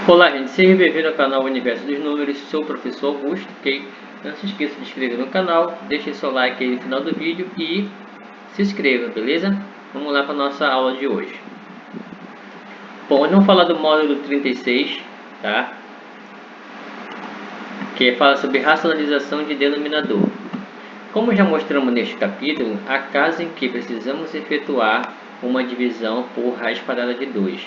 Olá, gente, seja bem-vindo ao canal Universo dos Números, sou o professor Augusto, ok? Não se esqueça de se inscrever no canal, deixe seu like aí no final do vídeo e se inscreva, beleza? Vamos lá para a nossa aula de hoje. Bom, hoje vamos falar do módulo 36, tá? Que fala sobre racionalização de denominador. Como já mostramos neste capítulo, há casos em que precisamos efetuar uma divisão por raiz quadrada de 2.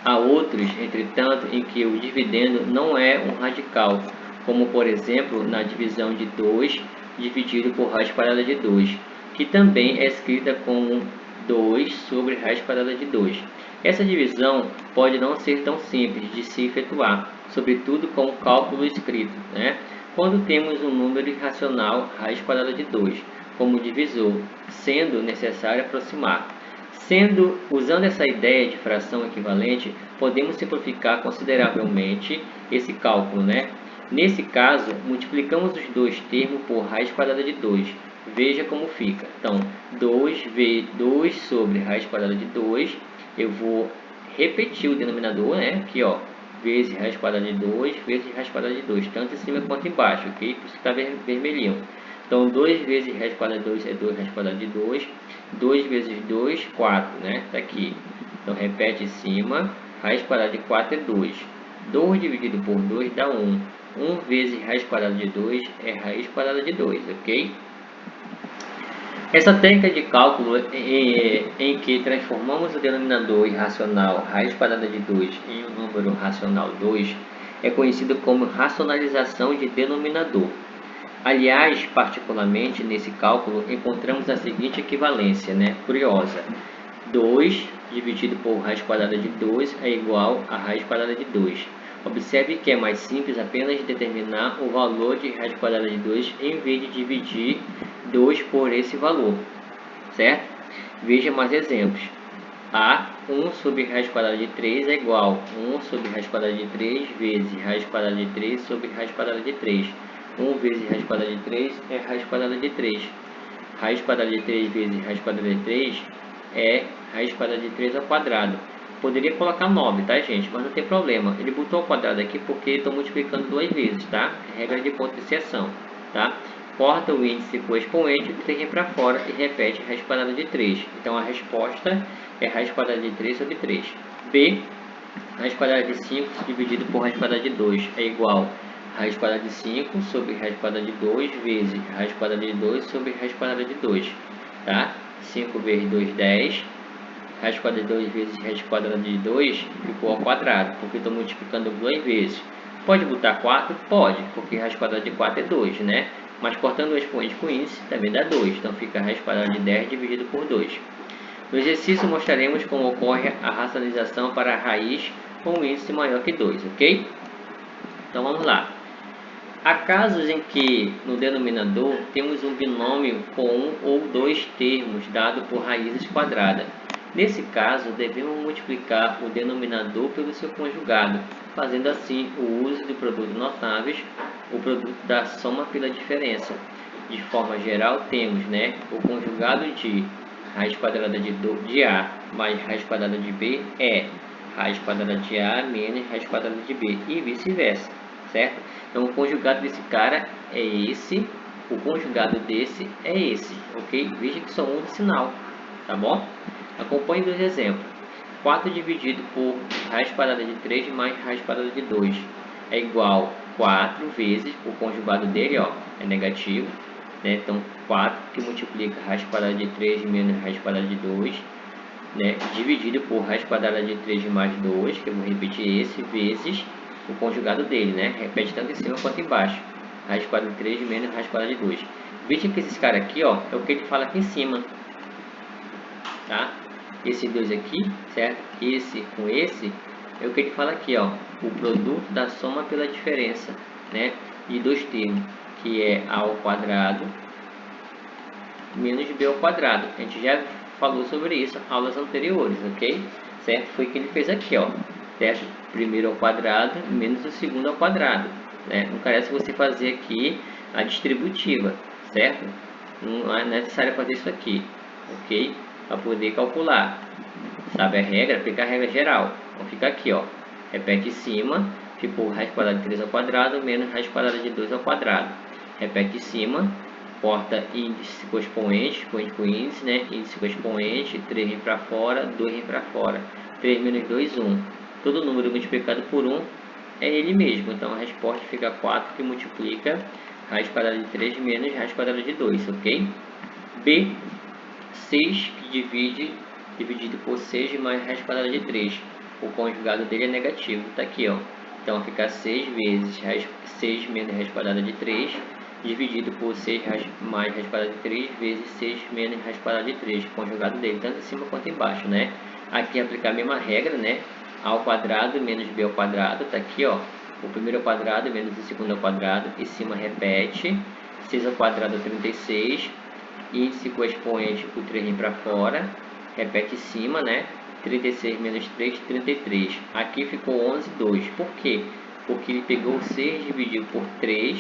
Há outros, entretanto, em que o dividendo não é um radical, como por exemplo na divisão de 2 dividido por raiz quadrada de 2, que também é escrita como 2 sobre raiz quadrada de 2. Essa divisão pode não ser tão simples de se efetuar, sobretudo com o cálculo escrito, né? Quando temos um número irracional raiz quadrada de 2 como divisor, sendo necessário aproximar. Usando essa ideia de fração equivalente, podemos simplificar consideravelmente esse cálculo, né? Nesse caso, multiplicamos os dois termos por raiz quadrada de 2. Veja como fica. Então, 2 sobre raiz quadrada de 2, eu vou repetir o denominador, né? Aqui, ó, vezes raiz quadrada de 2, vezes raiz quadrada de 2, tanto em cima quanto embaixo, ok? Por isso que está vermelhinho. Então, 2 vezes raiz quadrada de 2 é 2 raiz quadrada de 2. 2 vezes 2, 4, né? Está aqui. Então, repete em cima. Raiz quadrada de 4 é 2. 2 dividido por 2 dá 1. 1 vezes raiz quadrada de 2 é raiz quadrada de 2, ok? Essa técnica de cálculo em que transformamos o denominador irracional raiz quadrada de 2 em um número racional 2 é conhecida como racionalização de denominador. Aliás, particularmente nesse cálculo, encontramos a seguinte equivalência, né? Curiosa. 2 dividido por raiz quadrada de 2 é igual a raiz quadrada de 2. Observe que é mais simples apenas determinar o valor de raiz quadrada de 2 em vez de dividir 2 por esse valor, certo? Veja mais exemplos. A 1 sobre raiz quadrada de 3 é igual a 1 sobre raiz quadrada de 3 vezes raiz quadrada de 3 sobre raiz quadrada de 3. 1 vezes raiz quadrada de 3 é raiz quadrada de 3. Raiz quadrada de 3 vezes raiz quadrada de 3 é raiz quadrada de 3 ao quadrado. Poderia colocar 9, tá, gente? Mas não tem problema. Ele botou ao quadrado aqui porque estou multiplicando duas vezes, tá? Regra de ponto de inserção, tá? Corta o índice com o expoente, 3 para fora e repete raiz quadrada de 3. Então, a resposta é raiz quadrada de 3 sobre 3. B, raiz quadrada de 5 dividido por raiz quadrada de 2 é igual a raiz quadrada de 5 sobre raiz quadrada de 2 vezes raiz quadrada de 2 sobre raiz quadrada de 2. Tá? 5 vezes 2, 10. Raiz quadrada de 2 vezes raiz quadrada de 2 ficou ao quadrado, porque estou multiplicando duas vezes. Pode botar 4? Pode, porque raiz quadrada de 4 é 2, né? Mas cortando o expoente com índice também dá 2, então fica raiz quadrada de 10 dividido por 2. No exercício mostraremos como ocorre a racionalização para a raiz com um índice maior que 2, ok? Então vamos lá. Há casos em que no denominador temos um binômio com um ou dois termos dado por raízes quadradas. Nesse caso, devemos multiplicar o denominador pelo seu conjugado, fazendo assim o uso do produto notáveis, o produto da soma pela diferença. De forma geral, temos, né, o conjugado de raiz quadrada de A mais raiz quadrada de B é raiz quadrada de A menos raiz quadrada de B e vice-versa, certo? Então, o conjugado desse cara é esse, o conjugado desse é esse, ok? Veja que são um de sinal, tá bom? Acompanhe dois exemplos. 4 dividido por raiz quadrada de 3 mais raiz quadrada de 2 é igual a 4 vezes, o conjugado dele, ó, é negativo, né? Então, 4 que multiplica raiz quadrada de 3 menos raiz quadrada de 2, né? Dividido por raiz quadrada de 3 mais 2, que eu vou repetir esse, vezes o conjugado dele, né? Repete tanto em cima quanto embaixo. Raiz quadrada de 3 menos raiz quadrada de 2. Veja que esses caras aqui, ó, é o que ele fala aqui em cima, tá? Esse 2 aqui, certo? Esse com esse é o que ele fala aqui, ó, o produto da soma pela diferença, né? De dois termos, que é A ao quadrado menos B ao quadrado. A gente já falou sobre isso em aulas anteriores, ok? Certo? Foi o que ele fez aqui, ó. Certo? Primeiro ao quadrado menos o segundo ao quadrado, né? Não carece você fazer aqui a distributiva, certo? Não é necessário fazer isso aqui, ok? Para poder calcular. Sabe a regra? Aplicar a regra geral. Então fica aqui, ó. Repete em cima, ficou raiz quadrada de 3 ao quadrado menos raiz quadrada de 2 ao quadrado. Repete em cima, porta índice com expoente, expoente com índice, né? Índice com expoente, 3 vem para fora, 2 vem para fora. 3 menos 2, 1. Todo número multiplicado por 1 é ele mesmo. Então a resposta fica 4, que multiplica raiz quadrada de 3 menos raiz quadrada de 2, ok? B, 6 que dividido por 6 mais raiz quadrada de 3. O conjugado dele é negativo, está aqui, ó. Então vai ficar 6 vezes 6 menos raiz quadrada de 3, dividido por 6 mais raiz quadrada de 3, vezes 6 menos raiz quadrada de 3. O conjugado dele, tanto em cima quanto embaixo, né? Aqui aplicar a mesma regra, né? A ao quadrado menos b ao quadrado, está aqui, ó. O primeiro ao quadrado menos o segundo ao quadrado, em cima repete. 6 ao quadrado é 36, índice com expoente, o 3 vem para fora, repete em cima, né? 36 menos 3, 33. Aqui ficou 11, 2. Por quê? Porque ele pegou o 6 dividido por 3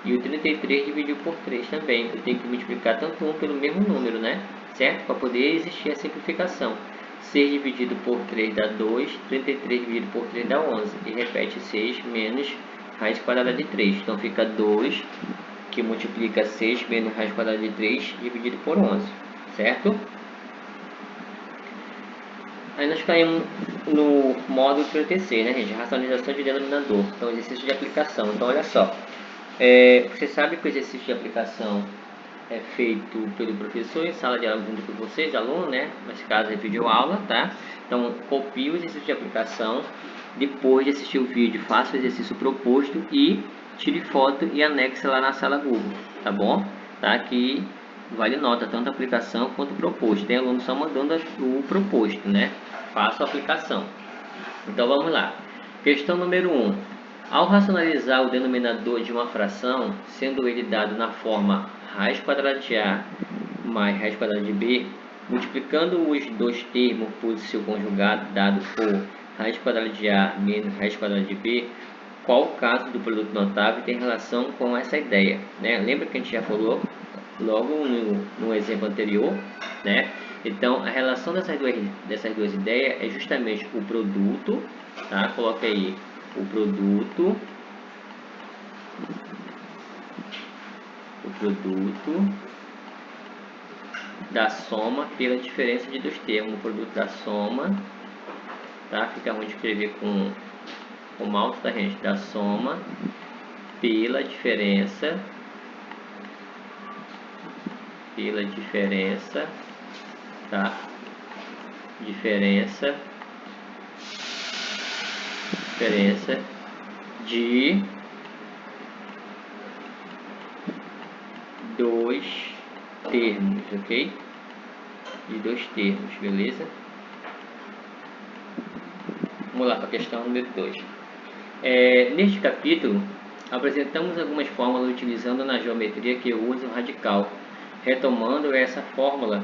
e o 33 dividiu por 3 também. Eu tenho que multiplicar tanto um pelo mesmo número, né? Certo? Para poder existir a simplificação. 6 dividido por 3 dá 2, 33 dividido por 3 dá 11. E repete 6 menos raiz quadrada de 3. Então fica 2, que multiplica 6 menos raiz quadrada de 3 dividido por 11. Certo? Aí nós caímos no módulo 36, né, gente? Racionalização de denominador. Então, exercício de aplicação. Então, olha só. Você sabe que o exercício de aplicação é feito pelo professor em sala de aula junto com vocês, aluno, né? Nesse caso é vídeo aula, tá? Então, copie o exercício de aplicação. Depois de assistir o vídeo, faça o exercício proposto e tire foto e anexe lá na sala Google, tá bom? Tá aqui. Vale nota, tanto a aplicação quanto o proposto. Tem aluno só mandando o proposto, né? Faça a aplicação. Então, vamos lá. Questão número 1. Ao racionalizar o denominador de uma fração, sendo ele dado na forma raiz quadrada de A mais raiz quadrada de B, multiplicando os dois termos por seu conjugado, dado por raiz quadrada de A menos raiz quadrada de B, qual o caso do produto notável tem relação com essa ideia, né? Lembra que a gente já falou logo no exemplo anterior, né? Então, a relação dessas duas ideias é justamente o produto, tá? Coloca aí o produto da soma pela diferença de dois termos. O produto da soma, tá? Fica ruim de escrever com mouse, tá, gente? Da soma pela diferença tá? Diferença de dois termos, ok? De dois termos, beleza? Vamos lá para a questão número 2. Neste capítulo, apresentamos algumas fórmulas utilizando na geometria que usa o radical. Retomando essa fórmula,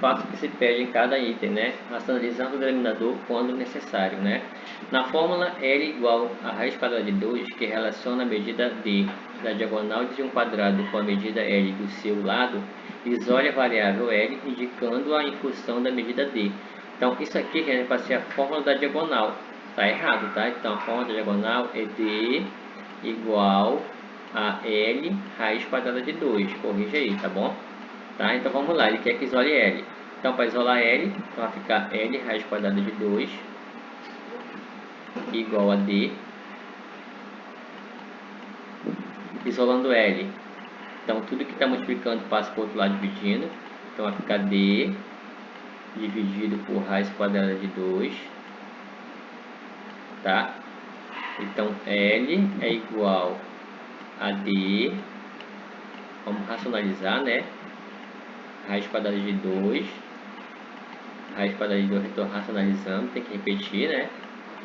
faça o que se pede em cada item, né? Racionalizando o denominador quando necessário, né? Na fórmula L igual a raiz quadrada de 2, que relaciona a medida D da diagonal de um quadrado com a medida L do seu lado, isole a variável L, indicando-a em função da medida D. Então, isso aqui é para ser a fórmula da diagonal. Tá errado, tá? Então, a fórmula da diagonal é D igual a L raiz quadrada de 2. Corrija aí, tá bom? Tá? Então vamos lá, ele quer que isole L. Então para isolar L, então vai ficar L raiz quadrada de 2 igual a D. Isolando L, então tudo que está multiplicando passa para o outro lado dividindo. Então vai ficar D dividido por raiz quadrada de 2. Tá? Então L é igual a D, vamos racionalizar, né? Raiz quadrada de 2, raiz quadrada de 2, estou racionalizando, tem que repetir, né?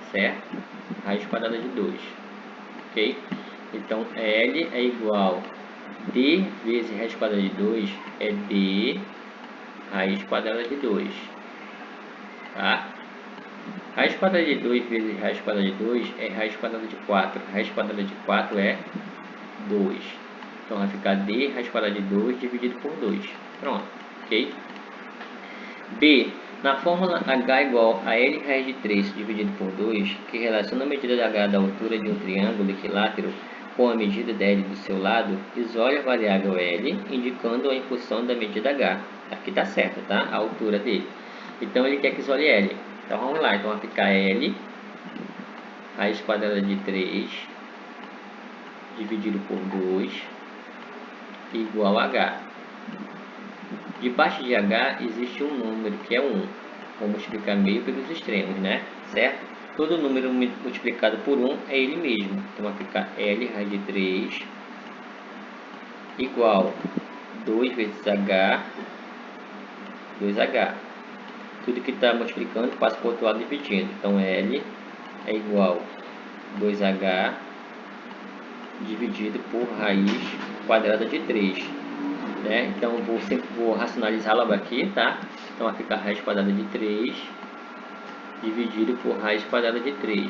Certo? Raiz quadrada de 2, ok? Então L é igual a D vezes raiz quadrada de 2 é D raiz quadrada de 2, tá? Raiz quadrada de 2 vezes raiz quadrada de 2 é raiz quadrada de 4. Raiz quadrada de 4 é 2. Então vai ficar D raiz quadrada de 2 dividido por 2. Pronto, ok? B. Na fórmula h igual a L raiz de 3 dividido por 2, que relaciona a medida de h da altura de um triângulo equilátero com a medida dl do seu lado, isole a variável L, indicando-a em função da medida h. Aqui está certo, tá? A altura dele. Então, ele quer que isole L. Então, vamos lá. Então, vai ficar L raiz quadrada de 3 dividido por 2 igual a h. Debaixo de h existe um número que é 1. Vamos multiplicar meio pelos extremos, né? Certo? Todo número multiplicado por 1 é ele mesmo. Então vai ficar L raiz de 3 igual 2 vezes h, 2h. Tudo que está multiplicando passa para o outro lado dividindo. Então L é igual 2h dividido por raiz quadrada de 3. Né? Então vou racionalizar logo aqui, tá? Então vai ficar raiz quadrada de 3 dividido por raiz quadrada de 3,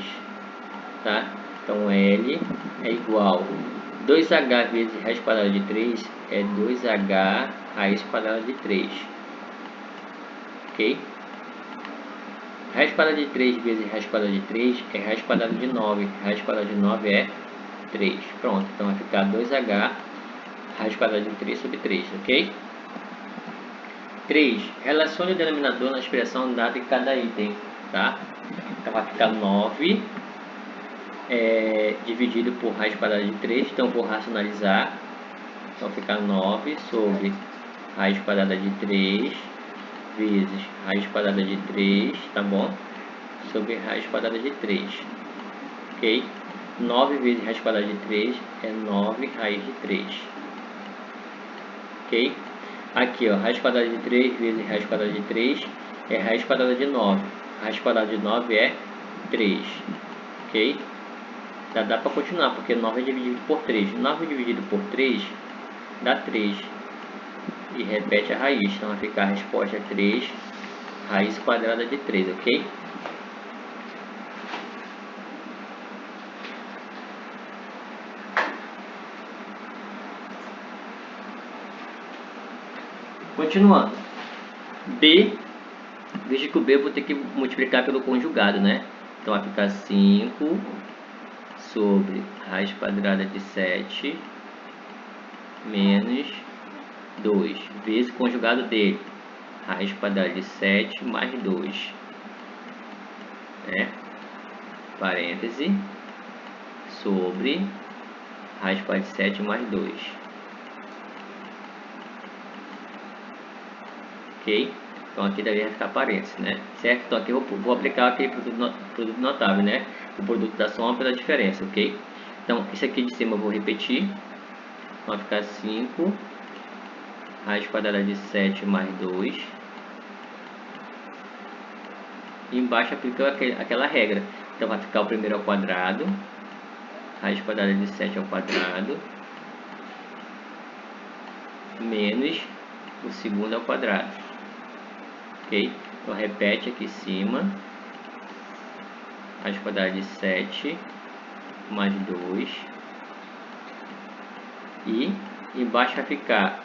tá? Então L é igual 2h vezes raiz quadrada de 3 é 2h raiz quadrada de 3, ok? Raiz quadrada de 3 vezes raiz quadrada de 3 é raiz quadrada de 9, raiz quadrada de 9 é 3, pronto, então vai ficar 2h raiz quadrada de 3 sobre 3, ok? 3. Relacione o denominador na expressão dada em cada item, tá? Então vai ficar 9 dividido por raiz quadrada de 3, então vou racionalizar. Então fica 9 sobre raiz quadrada de 3 vezes raiz quadrada de 3, tá bom? Sobre raiz quadrada de 3, ok? 9 vezes raiz quadrada de 3 é 9 raiz de 3, ok? Aqui, ó, raiz quadrada de 3 vezes raiz quadrada de 3 é raiz quadrada de 9. Raiz quadrada de 9 é 3, ok? Já dá para continuar, porque 9 é dividido por 3. 9 dividido por 3 dá 3. E repete a raiz. Então vai ficar a resposta é 3 raiz quadrada de 3, ok? Continuando. B, veja que o B eu vou ter que multiplicar pelo conjugado, né? Então vai ficar 5 sobre raiz quadrada de 7 menos 2 vezes o conjugado dele, raiz quadrada de 7 mais 2, né? Parêntese, sobre raiz quadrada de 7 mais 2, ok? Então aqui deve ficar parêntese, né? Certo? Então aqui eu vou aplicar aquele produto notável, né? O produto da soma pela diferença, ok? Então esse aqui de cima eu vou repetir. Então vai ficar 5 raiz quadrada de 7 mais 2. E embaixo aplicou aquela regra. Então vai ficar o primeiro ao quadrado, raiz quadrada de 7 ao quadrado, menos o segundo ao quadrado, ok? Então repete aqui em cima, raiz quadrada de 7 mais 2, e embaixo vai ficar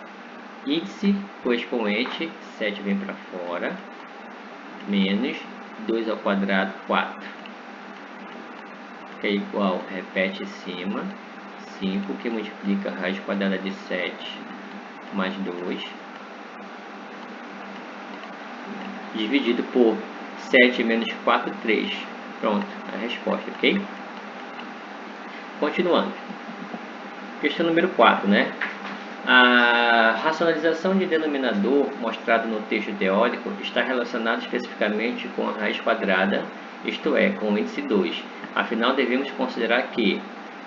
índice com expoente, 7 vem para fora, menos 2 ao quadrado, 4, que é igual, repete em cima, 5 que multiplica a raiz quadrada de 7 mais 2, dividido por 7 menos 4, 3. Pronto, a resposta, ok? Continuando. Questão número 4, né? A racionalização de denominador mostrado no texto teórico está relacionada especificamente com a raiz quadrada, isto é, com o índice 2. Afinal, devemos considerar que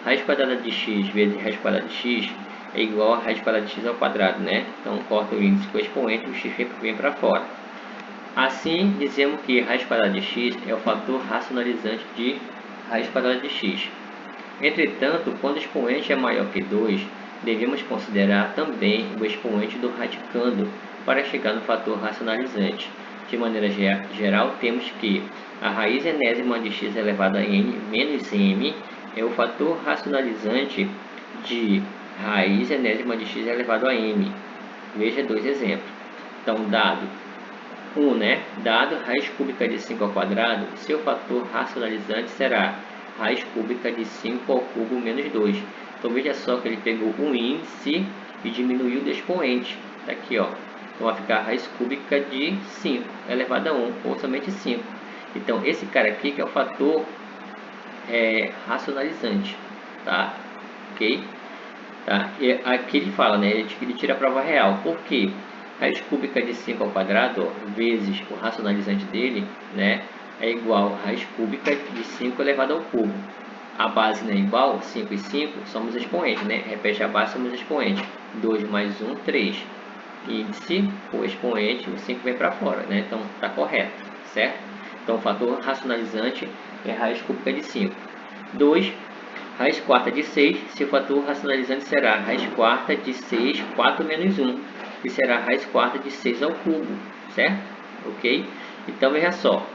raiz quadrada de x vezes raiz quadrada de x é igual a raiz quadrada de x ao quadrado, né? Então, corta o índice com o expoente e o x vem para fora. Assim, dizemos que raiz quadrada de x é o fator racionalizante de raiz quadrada de x. Entretanto, quando o expoente é maior que 2, devemos considerar também o expoente do radicando para chegar no fator racionalizante. De maneira geral, temos que a raiz enésima de x elevado a n menos m é o fator racionalizante de raiz enésima de x elevado a m. Veja dois exemplos. Então, dado 1, né? Dado raiz cúbica de 5 ao quadrado, seu fator racionalizante será raiz cúbica de 5 ao cubo menos 2. Então veja só que ele pegou o índice e diminuiu do expoente. Tá aqui, ó. Então vai ficar raiz cúbica de 5 elevado a 1, ou somente 5. Então esse cara aqui que é o fator racionalizante, tá? Ok? Tá? E aqui ele fala, né? Ele tira a prova real. Por quê? Raiz cúbica de 5 ao quadrado, ó, vezes o racionalizante dele, né? É igual a raiz cúbica de 5 elevado ao cubo. A base não é igual, 5 e 5 somos expoentes, né? Repete a base, somos expoentes. 2 mais 1, 3. Índice, o expoente, o 5 vem para fora, né? Então está correto, certo? Então o fator racionalizante é raiz cúbica de 5. 2. Raiz quarta de 6, seu fator racionalizante será raiz quarta de 6, 4 menos 1, que será raiz quarta de 6 ao cubo, certo? Ok? Então veja só,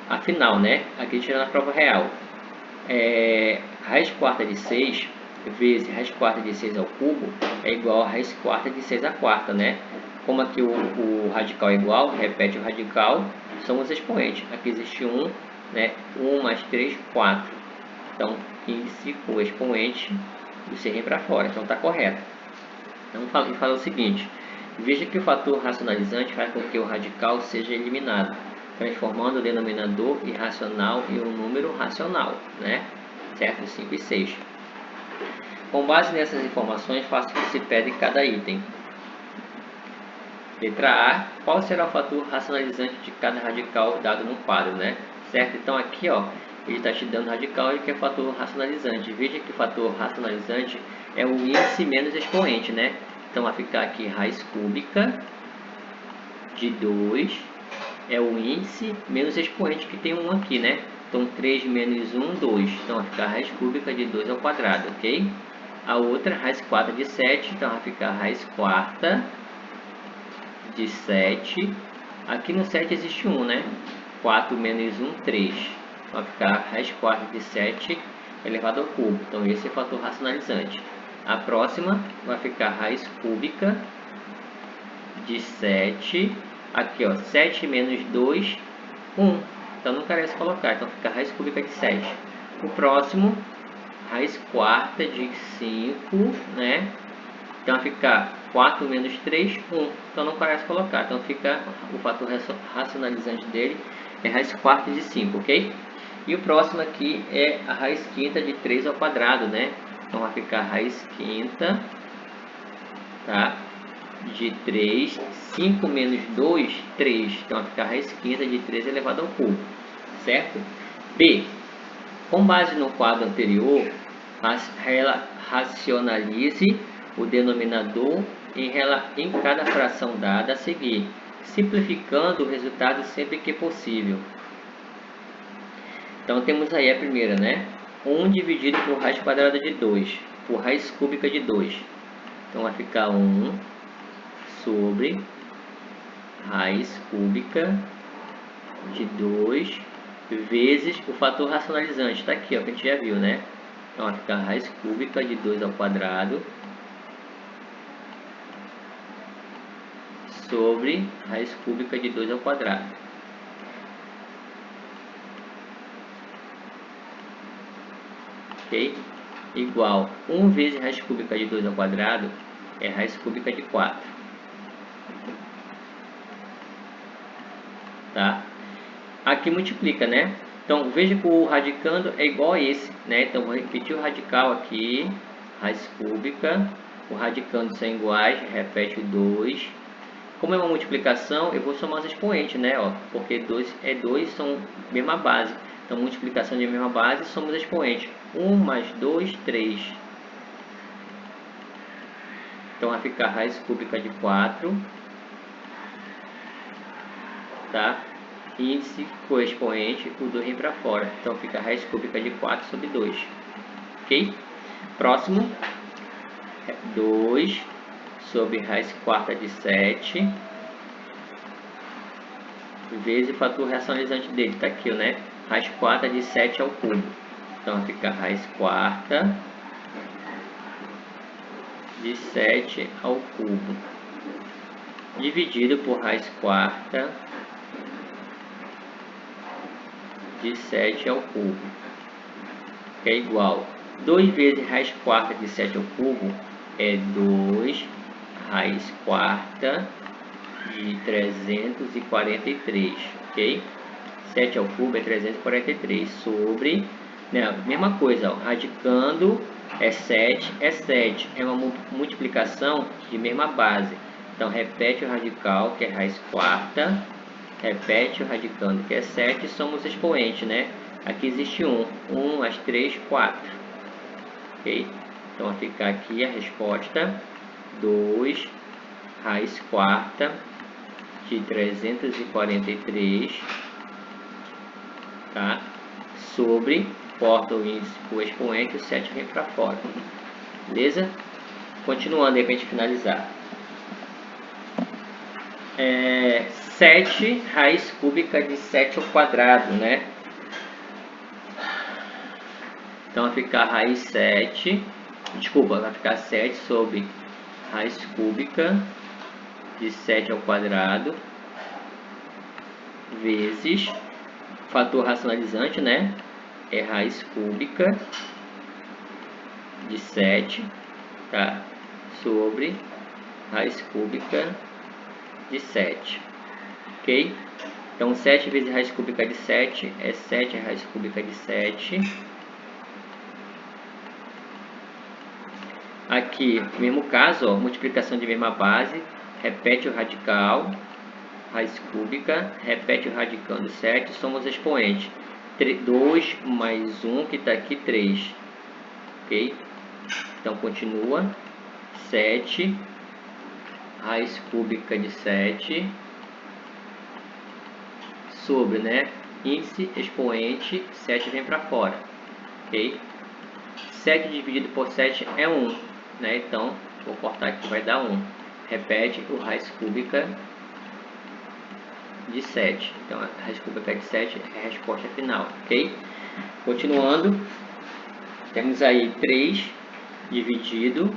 afinal, né? Aqui tirando a prova real. Raiz quarta de 6 vezes raiz quarta de 6 ao cubo é igual a raiz quarta de 6 à quarta, né? Como aqui o radical é igual, repete o radical, somos expoentes. Aqui existe 1, né? 1 mais 3, 4. Então, índice o expoente do C vem para fora. Então, está correto. Então, ele fala o seguinte. Veja que o fator racionalizante faz com que o radical seja eliminado, transformando o denominador irracional em um número racional, né? Certo? 5 e 6. Com base nessas informações, faça o que se pede em cada item. Letra A. Qual será o fator racionalizante de cada radical dado no quadro, né? Certo? Então, aqui, ó, ele está te dando radical e que é fator racionalizante. Veja que o fator racionalizante é o índice menos expoente, né? Então, vai ficar aqui raiz cúbica de 2 é o índice menos expoente, que tem 1 aqui, né? Então, 3 menos 1, 2. Então, vai ficar raiz cúbica de 2 ao quadrado, ok? A outra, raiz quarta de 7. Então, vai ficar raiz quarta de 7. Aqui no 7 existe 1, né? 4 menos 1, 3. Vai ficar raiz quarta de 7 elevado ao cubo. Então, esse é o fator racionalizante. A próxima vai ficar raiz cúbica de 7. Aqui, ó, 7 menos 2, 1. Então, não carece colocar. Então, fica raiz cúbica de 7. O próximo, raiz quarta de 5, né? Então, vai ficar 4 menos 3, 1. Então, não carece colocar. Então, fica o fator racionalizante dele é raiz quarta de 5, ok? E o próximo aqui é a raiz quinta de 3 ao quadrado, né? Então, vai ficar raiz quinta, tá? De 3, 5 menos 2, 3. Então, vai ficar raiz quinta de 3 elevado ao cubo, certo? B. Com base no quadro anterior, racionalize o denominador em cada fração dada a seguir, simplificando o resultado sempre que possível. Então, temos aí a primeira, né? 1 dividido por raiz quadrada de 2, por raiz cúbica de 2. Então, vai ficar 1 sobre raiz cúbica de 2 vezes o fator racionalizante. Está aqui, ó, que a gente já viu, né? Então, vai ficar raiz cúbica de 2 ao quadrado sobre raiz cúbica de 2 ao quadrado. Ok? Igual 1 vezes raiz cúbica de 2 ao quadrado é raiz cúbica de 4. Tá? Aqui multiplica, né? Então, veja que o radicando é igual a esse, né? Então, vou repetir o radical aqui, raiz cúbica, o radicando são iguais, repete o 2. Como é uma multiplicação, eu vou somar os expoentes, né? Ó, porque 2 é 2, são mesma base. Então, multiplicação de mesma base, somos expoentes. 1 mais 2, 3. Então, vai ficar raiz cúbica de 4. Tá? Índice com expoente, o 2 vem para fora. Então, fica raiz cúbica de 4 sobre 2. Ok? Próximo. 2 sobre raiz quarta de 7. Vezes o fator racionalizante dele. Está aqui, né? Raiz quarta de 7 ao cubo. Então, vai ficar raiz quarta de 7 ao cubo. Dividido por raiz quarta de 7 ao cubo, que é igual 2 vezes raiz quarta de 7 ao cubo é 2 raiz quarta de 343, ok? 7 ao cubo é 343 sobre, né, mesma coisa, ó, radicando é 7, é uma multiplicação de mesma base. Então, repete o radical, que é raiz quarta, repete o radicando, que é 7, somos expoentes, né? Aqui existe 1, 1 mais 3, 4, ok? Então, vai ficar aqui a resposta, 2 raiz quarta de 343, tá? Sobre, corta o índice com o expoente, o 7 vem para fora, beleza? Continuando aí para a gente finalizar. 7 raiz cúbica de 7 ao quadrado, né? Então vai ficar raiz 7, desculpa, vai ficar 7 sobre raiz cúbica de 7 ao quadrado vezes fator racionalizante, né? É raiz cúbica de 7, tá? Sobre raiz cúbica de 7, ok? Então 7 vezes raiz cúbica de 7 é 7 raiz cúbica de 7. Aqui, mesmo caso, ó, multiplicação de mesma base, repete o radical, raiz cúbica, repete o radicando 7, somos expoentes. 2 mais 1, que está aqui, 3. Ok? Então, continua. 7, raiz cúbica de 7, sobre, né? Índice, expoente, 7 vem para fora. Ok? 7 dividido por 7 é 1. Né? Então, vou cortar aqui, vai dar 1. Repete o raiz cúbica de 7. Então, a raiz cúbica de 7 é a resposta final, ok? Continuando, temos aí 3 dividido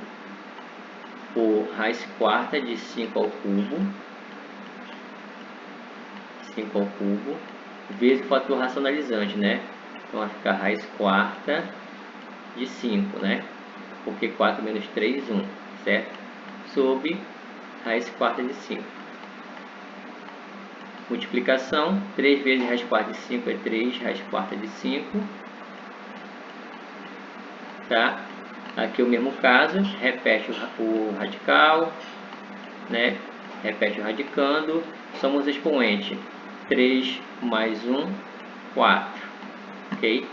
por raiz quarta de 5 ao cubo, 5 ao cubo, vezes o fator racionalizante, né? Então, vai ficar raiz quarta de 5, né? Porque 4 menos 3, 1, certo? Sobre raiz quarta de 5. Multiplicação, 3 vezes raiz quarta de 5 é 3 raiz quarta de 5. Tá? Aqui o mesmo caso, repete o radical, né? Repete o radicando, somos expoente. 3 mais 1, 4. Ok?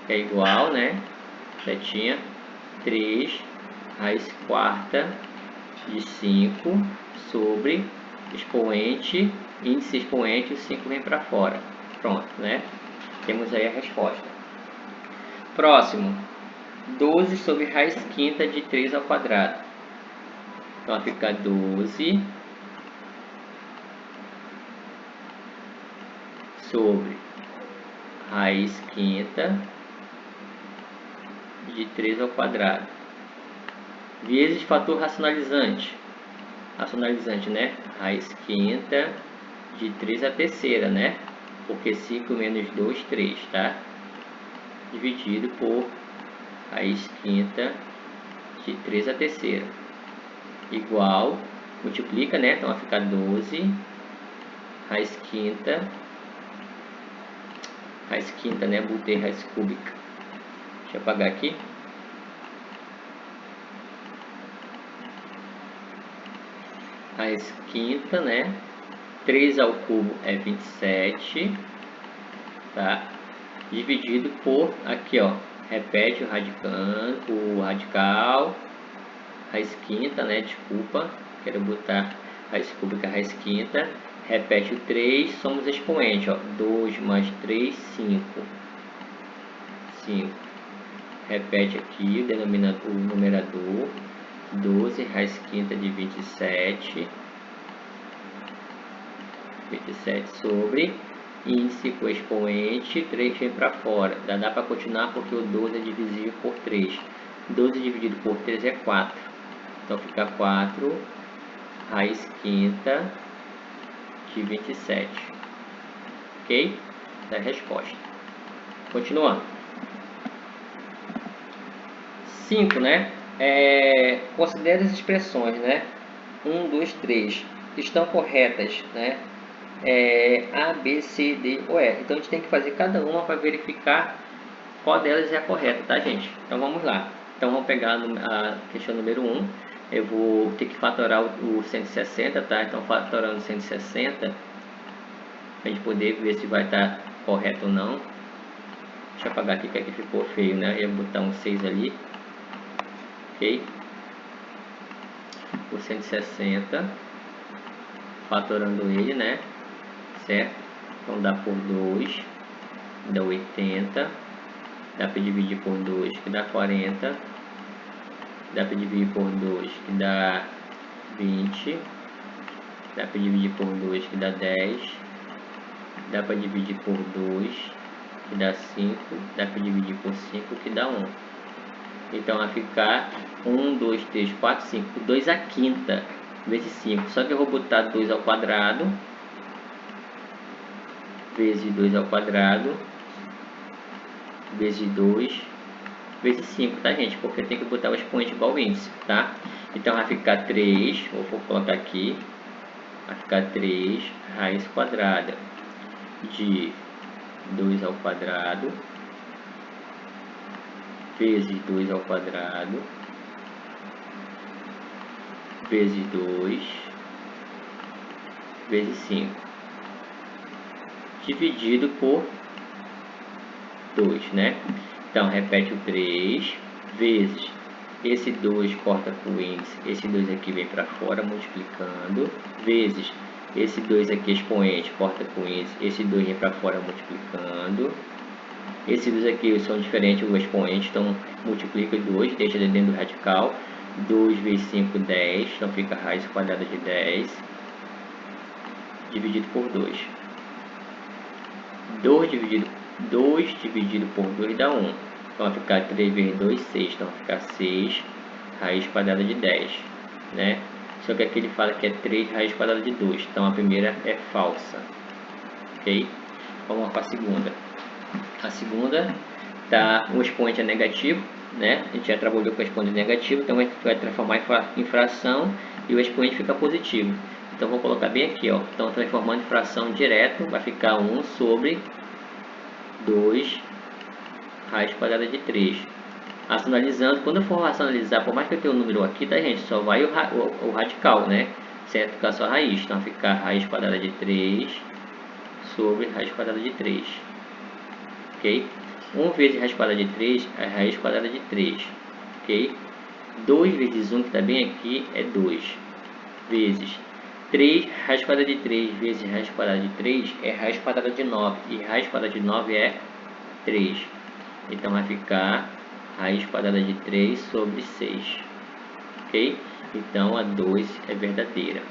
É igual, né? Setinha. 3 raiz quarta de 5 sobre expoente, índice expoente, o 5 vem para fora. Pronto, né? Temos aí a resposta. Próximo, 12 sobre raiz quinta de 3 ao quadrado. Então, vai ficar 12 sobre raiz quinta de 3 ao quadrado. Vezes fator racionalizante. Racionalizante, né? Raiz quinta de 3 à terceira, né? Porque 5 menos 2, 3, tá? Dividido por raiz quinta de 3 à terceira. Igual, multiplica, né? Então vai ficar 12 raiz quinta, né? Botei raiz cúbica. Deixa eu apagar aqui. Raiz quinta, né? 3 ao cubo é 27, tá? Dividido por, aqui, ó, repete o radical, raiz quinta, né? Desculpa, quero botar raiz cúbica, raiz quinta, repete o 3, somos expoente, ó, 2 mais 3, 5. 5. Repete aqui o denominador, o numerador, 12 raiz quinta de 27. 27 sobre índice com expoente, 3 vem para fora. Dá para continuar porque o 12 é divisível por 3. 12 dividido por 3 é 4. Então fica 4 raiz quinta de 27. Ok? da resposta. Continuando. 5, né? Considere as expressões, né? 1, 2, 3 estão corretas, né? A, B, C, D ou E. Então a gente tem que fazer cada uma para verificar qual delas é a correta, tá, gente? Então vamos lá. Então vamos pegar a questão número 1. Eu vou ter que fatorar o 160, tá? Então fatorando 160, para a gente poder ver se vai estar correto ou não. Deixa eu apagar aqui que aqui ficou feio, né? Eu ia botar um 6 ali. Ok? O 160, fatorando ele, né? Certo? Então dá por 2, dá 80, dá para dividir por 2, que dá 40, dá para dividir por 2, que dá 20, dá para dividir por 2, que dá 10, dá para dividir por 2, que dá 5, dá para dividir por 5, que dá 1. Então vai ficar 1, 2, 3, 4, 5, 2 a quinta vezes 5, só que eu vou botar 2 ao quadrado, vezes 2 ao quadrado, vezes 2, vezes 5, tá, gente? Porque tem que botar o expoente igual ao índice, tá? Então vai ficar 3, vou colocar aqui, vai ficar 3 raiz quadrada de 2 ao quadrado, vezes 2 ao quadrado, vezes 2, vezes 5, dividido por 2, né? Então, repete o 3, vezes esse 2 corta com o índice, esse 2 aqui vem para fora, multiplicando, vezes esse 2 aqui expoente, corta com o índice, esse 2 vem para fora, multiplicando, esses 2 aqui são diferentes, o expoente, então multiplica 2, deixa ele dentro do radical, 2 vezes 5, 10, então fica a raiz quadrada de 10, dividido por 2. 2 dividido por 2 dá 1. Então vai ficar 3 vezes 2, 6. Então vai ficar 6 raiz quadrada de 10. Né? Só que aqui ele fala que é 3 raiz quadrada de 2. Então a primeira é falsa. Ok? Vamos para a segunda. A segunda, o expoente é negativo. Né? A gente já trabalhou com o expoente negativo. Então a gente vai transformar em fração e o expoente fica positivo. Então vou colocar bem aqui, ó. Então transformando em fração direto, vai ficar 1 sobre 2 raiz quadrada de 3. Racionalizando, quando eu for racionalizar, por mais que eu tenha um número aqui, tá, gente? Só vai o radical, né? Certo? Ficar só a raiz. Então vai ficar raiz quadrada de 3 sobre raiz quadrada de 3. Ok? 1 vezes raiz quadrada de 3 é raiz quadrada de 3. Ok? 2 vezes 1, que está bem aqui, é 2. Vezes 3, raiz quadrada de 3 vezes raiz quadrada de 3 é raiz quadrada de 9. E raiz quadrada de 9 é 3. Então vai ficar raiz quadrada de 3 sobre 6. Ok? Então a 2 é verdadeira.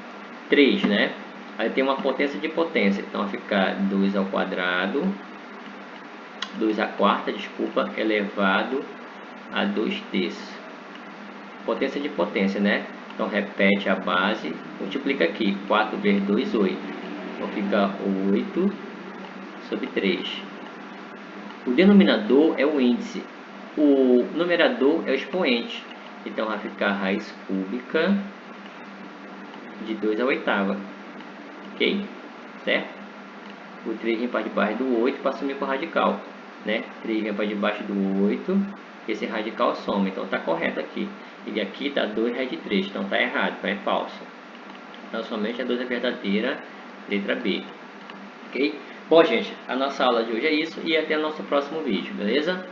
3, né? Aí tem uma potência de potência. Então vai ficar 2 ao quadrado, 2 à quarta, desculpa, elevado a 2 terços. Potência de potência, né? Então repete a base, multiplica aqui, 4 vezes 2, 8. Então fica 8 sobre 3. O denominador é o índice, o numerador é o expoente. Então vai ficar raiz cúbica de 2 à oitava. Ok? Certo? O 3 vem para debaixo do 8 para sumir com o radical. Né? 3 vem para debaixo do 8, esse radical soma, então está correto aqui. E aqui está 2 raiz de 3, então está errado, então é falso. Então somente a 2 é verdadeira, letra B. Ok? Bom, gente, a nossa aula de hoje é isso e até o nosso próximo vídeo, beleza?